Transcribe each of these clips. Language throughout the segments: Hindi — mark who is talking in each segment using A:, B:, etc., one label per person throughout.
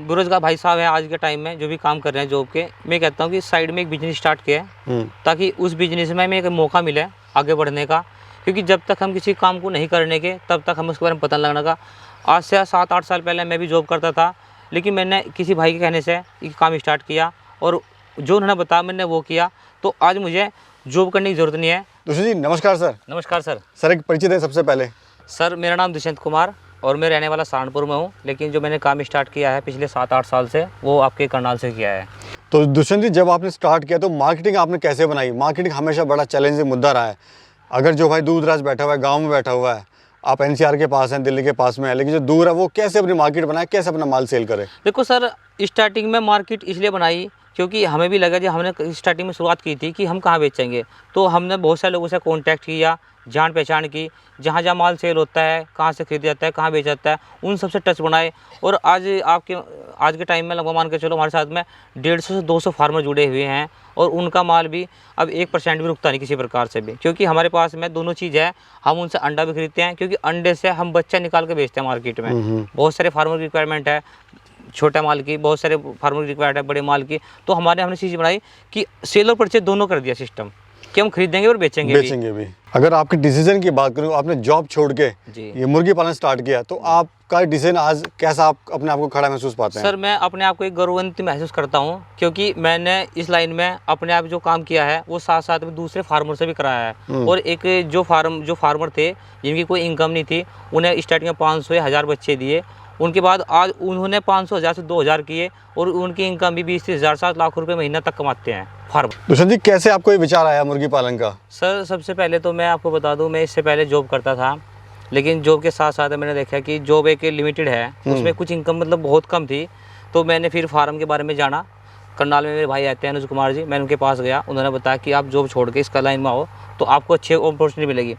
A: बेरोजगार भाई साहब हैं आज के टाइम में जो भी काम कर रहे हैं जॉब के, मैं कहता हूँ कि साइड में एक बिजनेस स्टार्ट किया है ताकि उस बिजनेस में हमें एक मौका मिले आगे बढ़ने का। क्योंकि जब तक हम किसी काम को नहीं करने के तब तक हमें उसके बारे में पता लगने का। आज से 7-8 साल पहले मैं भी जॉब करता था, लेकिन मैंने किसी भाई के कहने से एक काम स्टार्ट किया और जो उन्होंने बताया मैंने वो किया, तो आज मुझे जॉब करने की ज़रूरत नहीं है।
B: दुष्यंत जी नमस्कार सर।
A: नमस्कार सर।
B: सर एक परिचय दें सबसे पहले।
A: सर मेरा नाम दुष्यंत कुमार और मैं रहने वाला सहारनपुर में हूँ, लेकिन जो मैंने काम स्टार्ट किया है पिछले 7-8 साल से वो आपके करनाल से किया है।
B: तो दुष्यंत जी जब आपने स्टार्ट किया तो मार्केटिंग आपने कैसे बनाई? मार्केटिंग हमेशा बड़ा चैलेंजिंग मुद्दा रहा है। अगर जो भाई दूर दराज बैठा हुआ है, गाँव में बैठा हुआ है, आप एनसीआर के पास हैं, दिल्ली के पास में है, लेकिन जो दूर है वो कैसे अपनी मार्केट बनाए, कैसे अपना माल सेल करे?
A: देखो सर, स्टार्टिंग में मार्केट इसलिए बनाई क्योंकि हमें भी लगा, जब हमने स्टार्टिंग में शुरुआत की थी कि हम कहाँ बेचेंगे, तो हमने बहुत सारे लोगों से कांटेक्ट किया, जान पहचान की, जहाँ जहाँ माल सेल होता है, कहाँ से खरीदा जाता है, कहाँ बेचा जाता है, उन सबसे टच बनाए। और आज के टाइम में लगभग मान के चलो हमारे साथ में 150 से 200 फार्मर जुड़े हुए हैं और उनका माल भी अब 1% भी रुकता नहीं किसी प्रकार से भी, क्योंकि हमारे पास में दोनों चीज़ है। हम उनसे अंडा भी खरीदते हैं क्योंकि अंडे से हम बच्चा निकाल के बेचते हैं मार्केट में। बहुत सारे फार्मर की रिक्वायरमेंट है छोटा माल की, बहुत सारे फार्मर की रिक्वायर्ड है बड़े माल की, तो हमने चीज़ बनाई कि सेल और परचेज दोनों कर दिया सिस्टम कि हम खरीदेंगे और बेचेंगे भी।
B: अगर आपके डिसीजन की बात करूँ, आपने जॉब छोड़ के ये मुर्गी पालन स्टार्ट किया, तो आपका डिसीजन आज कैसा, आप अपने आप को खड़ा महसूस पाते हैं?
A: सर मैं अपने आप को एक गौरवान्वित महसूस करता हूँ क्योंकि मैंने इस लाइन में अपने आप जो काम किया है वो साथ साथ में दूसरे फार्मर से भी कराया है। और एक जो फार्मर थे जिनकी कोई इनकम नहीं थी, उन्हें स्टार्टिंग में 500 या 1000 बच्चे दिए। उनके बाद आज उन्होंने 500,000 से 2000 किए और उनकी इनकम भी 20-30 हज़ार 7 लाख रुपए महीना तक कमाते हैं फार्मर।
B: दुष्यंत जी कैसे आपको ये विचार आया मुर्गी पालन का?
A: सर सबसे पहले तो मैं आपको बता दूं, मैं इससे पहले जॉब करता था, लेकिन जॉब के साथ साथ मैंने देखा कि जॉब एक लिमिटेड है, उसमें कुछ इनकम मतलब बहुत कम थी। तो मैंने फिर फार्म के बारे में जाना। करनाल में मेरे भाई आते हैं अनुज कुमार जी, मैंने उनके पास गया, उन्होंने बताया कि आप जॉब छोड़ के इसका लाइन में आओ तो आपको अच्छी अपॉर्चुनिटी मिलेगी।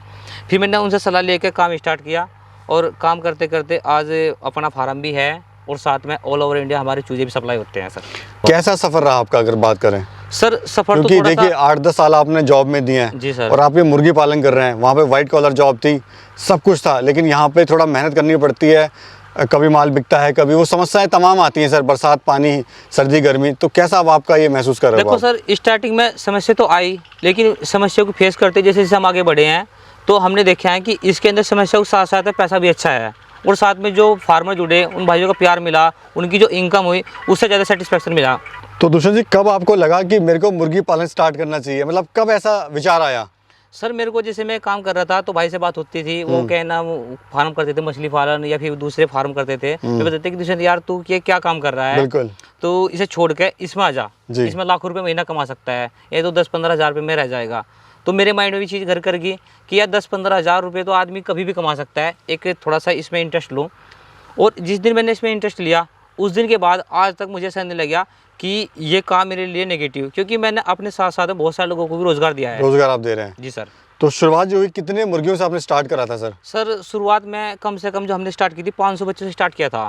A: फिर मैंने उनसे सलाह लेकर काम स्टार्ट किया और काम करते करते आज अपना फार्म भी है और साथ में ऑल ओवर इंडिया हमारे चूजे भी सप्लाई होते हैं। सर
B: कैसा सफ़र रहा आपका अगर बात करें?
A: सर सफ़र तो
B: क्योंकि देखिए 8-10 साल आपने जॉब में दिए हैं
A: जी सर,
B: और आप ये मुर्गी पालन कर रहे हैं। वहाँ पे वाइट कॉलर जॉब थी, सब कुछ था, लेकिन यहाँ पे थोड़ा मेहनत करनी पड़ती है। कभी माल बिकता है, कभी वो समस्याएं तमाम आती हैं सर, बरसात, पानी, सर्दी, गर्मी। तो कैसा अब आपका ये महसूस कर रहे हो?
A: देखो सर, स्टार्टिंग में समस्या तो आई, लेकिन समस्या को फेस करते जैसे जैसे हम आगे बढ़े हैं तो हमने देखा है कि इसके अंदर समस्या के साथ साथ पैसा भी अच्छा है और साथ में जो फार्मर जुड़े उन भाइयों का प्यार मिला, उनकी जो इनकम हुई उससे ज़्यादा सेटिस्फेक्शन मिला।
B: तो दुष्यंत जी कब आपको लगा कि मेरे को मुर्गी पालन स्टार्ट करना चाहिए, मतलब कब ऐसा विचार आया?
A: सर मेरे को जैसे मैं काम कर रहा था तो भाई से बात होती थी, वो कहना फार्म करते थे मछली पालन या फिर दूसरे फार्म करते थे, तो बताते कि दुष्यंत यार तू क्या काम कर रहा है,
B: बिल्कुल
A: तो इसे छोड़ के इसमें आ जा, इसमें लाखों रुपए महीना कमा सकता है, ये तो 10-15 हज़ार रुपये में रह जाएगा। तो मेरे माइंड में भी चीज़ घर कर गई कि यार 10-15 हज़ार रुपये तो आदमी कभी भी कमा सकता है, एक थोड़ा सा इसमें इंटरेस्ट लूँ। और जिस दिन मैंने इसमें इंटरेस्ट लिया उस दिन के बाद आज तक मुझे ऐसा नहीं लगा कि ये काम मेरे लिए नेगेटिव, क्योंकि मैंने अपने साथ साथ बहुत सारे लोगों को भी रोज़गार दिया है।
B: रोज़गार आप दे रहे हैं?
A: जी सर।
B: तो शुरुआत जो हुई कितने मुर्गियों से आपने स्टार्ट करा था सर?
A: सर शुरुआत में कम से कम जो हमने स्टार्ट की थी 500 बच्चों से स्टार्ट किया था।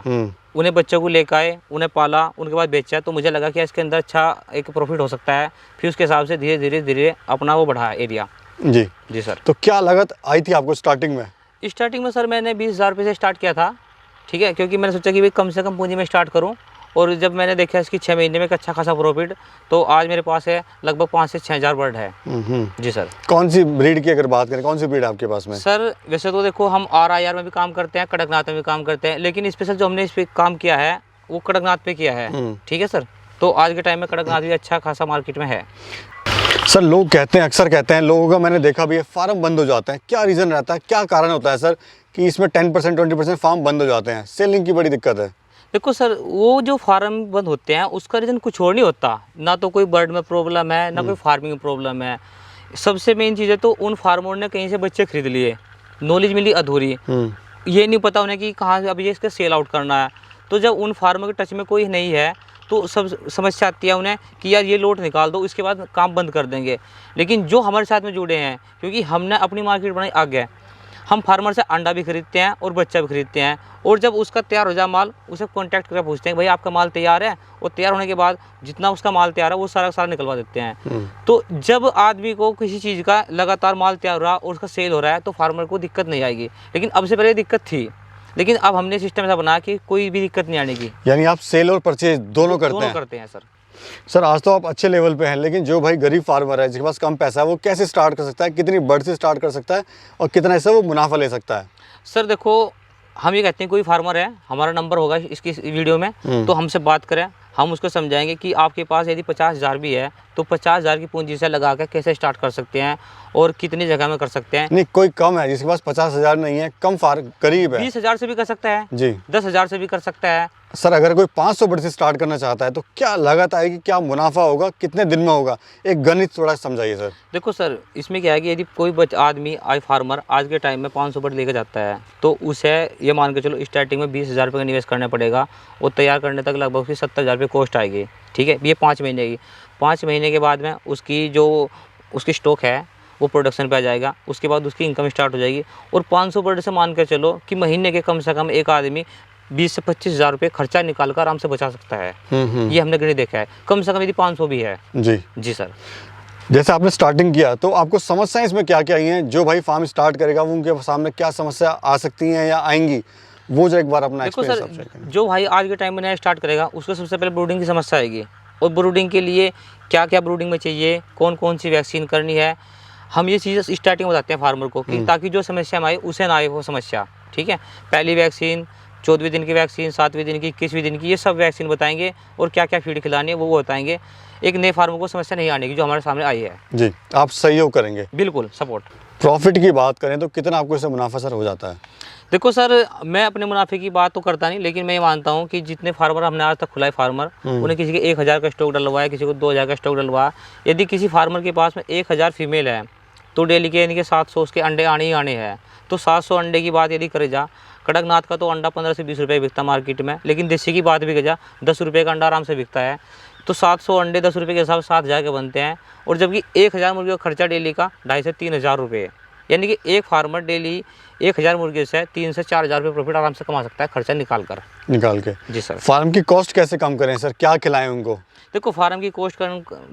A: उन्हें बच्चों को लेकर आए, उन्हें पाला, उनके बाद बेचा, तो मुझे लगा कि इसके अंदर अच्छा एक प्रॉफिट हो सकता है। फिर उसके हिसाब से धीरे धीरे अपना वो बढ़ाया एरिया। जी सर।
B: तो क्या लागत आई थी आपको स्टार्टिंग में?
A: स्टार्टिंग में सर मैंने 20,000 रुपये से स्टार्ट किया था, ठीक है, क्योंकि मैंने सोचा कि भाई कम से कम पूंजी में स्टार्ट करूं। और जब मैंने देखा इसकी 6 महीने में एक अच्छा खासा प्रॉफिट, तो आज मेरे पास है लगभग 5 से 6 हज़ार बर्ड है। जी सर।
B: कौन सी ब्रीड की अगर बात करें, कौन सी ब्रीड आपके पास में?
A: सर वैसे तो देखो हम RIR में भी काम करते हैं, कड़कनाथ में भी काम करते हैं, लेकिन स्पेशल जो हमने इस पर काम किया है वो कड़कनाथ पे किया है, ठीक है सर। तो आज के टाइम में कड़कनाथ भी अच्छा खासा मार्केट में है।
B: सर लोग कहते हैं, अक्सर कहते हैं, लोगों का मैंने देखा भी है, फार्म बंद हो जाते हैं। क्या रीज़न रहता है, क्या कारण होता है सर कि इसमें 10% 20% फार्म बंद हो जाते हैं? सेलिंग की बड़ी दिक्कत है।
A: देखो सर, वो जो फार्म बंद होते हैं उसका रीज़न कुछ और नहीं होता, ना तो कोई बर्ड में प्रॉब्लम है, ना कोई फार्मिंग में प्रॉब्लम है। सबसे मेन चीज़ है तो उन फार्मर ने कहीं से बच्चे खरीद लिए, नॉलेज मिली अधूरी, ये नहीं पता उन्हें कि कहाँ से अभी इसका सेल आउट करना है। तो जब उन फार्मर के टच में कोई नहीं है तो सब समस्या आती है उन्हें कि यार ये लोट निकाल दो, इसके बाद काम बंद कर देंगे। लेकिन जो हमारे साथ में जुड़े हैं, क्योंकि हमने अपनी मार्केट बनाई आगे, हम फार्मर से अंडा भी खरीदते हैं और बच्चा भी खरीदते हैं, और जब उसका तैयार हो जाए माल उसे कांटेक्ट करके पूछते हैं भाई आपका माल तैयार है, और तैयार होने के बाद जितना उसका माल तैयार है वो सारा सारा निकलवा देते हैं। तो जब आदमी को किसी चीज़ का लगातार माल तैयार हो रहा और उसका सेल हो रहा है तो फार्मर को दिक्कत नहीं आएगी। लेकिन अब से पहले दिक्कत थी, लेकिन अब हमने सिस्टम ऐसा बना कि कोई भी दिक्कत नहीं आने की।
B: यानी आप सेल और परचेज दोनों करते हैं?
A: करते हैं सर।
B: सर आज तो आप अच्छे लेवल पे हैं, लेकिन जो भाई गरीब फार्मर है जिसके पास कम पैसा है वो कैसे स्टार्ट कर सकता है, कितनी बढ़ से स्टार्ट कर सकता है और कितना इससे वो मुनाफा ले सकता है?
A: सर देखो, हम ये कहते हैं कोई फार्मर है, हमारा नंबर होगा इसकी वीडियो में, तो हमसे बात करें, हम उसको समझाएंगे कि आपके पास यदि 50,000 भी है तो 50,000 की पूंजी से लगा कर कैसे स्टार्ट कर सकते हैं और कितनी जगह में कर सकते हैं।
B: नहीं, कोई कम है जिसके पास 50,000 नहीं है, कम करीब है,
A: 20,000 से भी कर सकता है
B: जी,
A: 10,000 से भी कर सकता है।
B: सर अगर कोई 500 बढ़ से स्टार्ट करना चाहता है तो क्या लागत आएगी, क्या मुनाफा होगा, कितने दिन में होगा, एक गणित थोड़ा समझाइए सर।
A: देखो सर, इसमें क्या है कि यदि कोई आदमी फार्मर आज के टाइम में 500 बढ़ लेकर जाता है तो उसे ये मान के चलो स्टार्टिंग में 20,000 रुपये का निवेश करना पड़ेगा और तैयार करने तक लगभग उसकी 70,000 रुपये कॉस्ट आएगी। ठीक है, ये 5 महीने की। 5 महीने के बाद में उसकी स्टॉक है वो प्रोडक्शन पे आ जाएगा, उसके बाद उसकी इनकम स्टार्ट हो जाएगी। और 500 बर्ड से मान कर चलो कि महीने के कम से कम एक आदमी 20 से 25,000 रुपये खर्चा निकाल कर आराम से बचा सकता है। ये हमने गणित देखा है, कम से कम यदि 500 भी है। जी सर।
B: जैसे आपने स्टार्टिंग किया तो आपको समस्याएं इसमें क्या क्या आई हैं? जो भाई फार्म स्टार्ट करेगा वो उनके सामने क्या समस्या आ सकती हैं या आएंगी, वो जो एक बार अपना
A: देखो
B: एक्सपीरियंस
A: सर, जो भाई आज के टाइम में नया स्टार्ट करेगा उसको सबसे पहले ब्रूडिंग की समस्या आएगी। और ब्रूडिंग के लिए क्या क्या ब्रूडिंग में चाहिए, कौन कौन सी वैक्सीन करनी है, हम ये चीज़ें स्टार्टिंग में बताते हैं फार्मर को कि ताकि जो समस्या में आए उसे ना आए वो समस्या। ठीक है, पहली वैक्सीन, 14वें दिन की वैक्सीन, 7वें दिन की, 21वें दिन की, ये सब वैक्सीन बताएंगे और क्या क्या फीड खिलानी है वो बताएंगे। एक नए फार्मर को समस्या नहीं आने की जो हमारे सामने आई है।
B: जी, आप सहयोग करेंगे?
A: बिल्कुल, सपोर्ट।
B: प्रॉफिट की बात करें तो कितना आपको इससे मुनाफा सर हो जाता है?
A: देखो सर, मैं अपने मुनाफे की बात तो करता नहीं, लेकिन मैं ये मानता हूँ कि जितने फार्मर हमने आज तक खुलाए फार्मर, उन्हें किसी के 1,000 का स्टॉक डलवाया, किसी को 2,000 का स्टॉक डलवाया। यदि किसी फार्मर के पास में 1,000 फीमेल है तो डेली के यानी कि 700 उसके अंडे आने ही आने हैं। तो 700 अंडे की बात यदि करे जा, कड़कनाथ का तो अंडा 15 से 20 रुपये बिकता मार्केट में, लेकिन देसी की बात भी करे जा 10 रुपये का अंडा आराम से बिकता है। तो 700 अंडे 10 रुपये के हिसाब से 7,000 के बनते हैं। और जबकि 1,000 मुर्गी का खर्चा डेली का 2,500 से 3,000 रुपये, यानी कि एक फार्मर डेली 1,000 मुर्गे से 3 से 4,000 रुपये प्रॉफिट आराम से कमा सकता है खर्चा निकाल के। जी सर।
B: फार्म की कॉस्ट कैसे कम करें सर, क्या खिलाएं उनको?
A: देखो, फार्म की कॉस्ट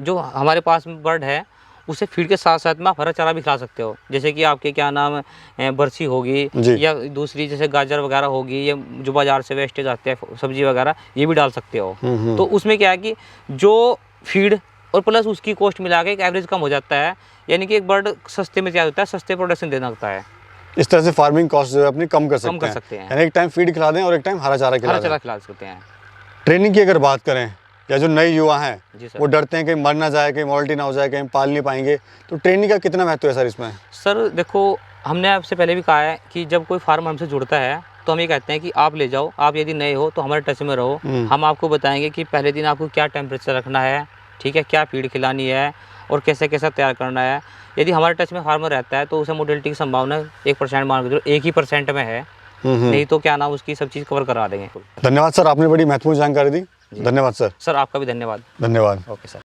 A: जो हमारे पास में बर्ड है उसे फीड के साथ साथ में आप हरा चारा भी खिला सकते हो। जैसे कि आपके क्या नाम है, बरसी होगी या दूसरी जैसे गाजर वगैरह होगी, या जो बाजार से वेस्टेज आते हैं सब्जी वगैरह, ये भी डाल सकते हो। तो उसमें क्या है कि जो फीड और प्लस उसकी कॉस्ट मिला के एक एवरेज कम हो जाता है, यानी कि एक बर्ड सस्ते में तैयार होता है, सस्ते प्रोडक्शन देना होता है।
B: इस तरह से फार्मिंग कॉस्ट जो है अपनी कम कर सकते हैं। यानी एक टाइम फीड खिला दें और एक टाइम हरा चारा खिला
A: सकते हैं।
B: ट्रेनिंग की अगर बात करें, या जो नए युवा हैं वो डरते हैं कहीं मर ना जाए, कहीं मॉर्टलिटी ना हो जाए, कहीं पाल नहीं पाएंगे, तो ट्रेनिंग का कितना महत्व है सर इसमें?
A: सर देखो, हमने आपसे पहले भी कहा है कि जब कोई फार्म हमसे जुड़ता है तो हम ये कहते हैं कि आप ले जाओ, आप यदि नए हो तो हमारे टच में रहो। हम आपको बताएंगे कि पहले दिन आपको क्या टेम्परेचर रखना है, ठीक है, क्या फीड खिलानी है और कैसे कैसा तैयार करना है। यदि हमारे टच में फार्मर रहता है तो उसे मोर्टेलिटी की संभावना 1% मान के चलो 1% में है, नहीं तो क्या नाम उसकी सब चीज़ कवर करा देंगे।
B: धन्यवाद सर, आपने बड़ी महत्वपूर्ण जानकारी दी। धन्यवाद सर।
A: सर आपका भी धन्यवाद।
B: धन्यवाद।
A: Okay sir.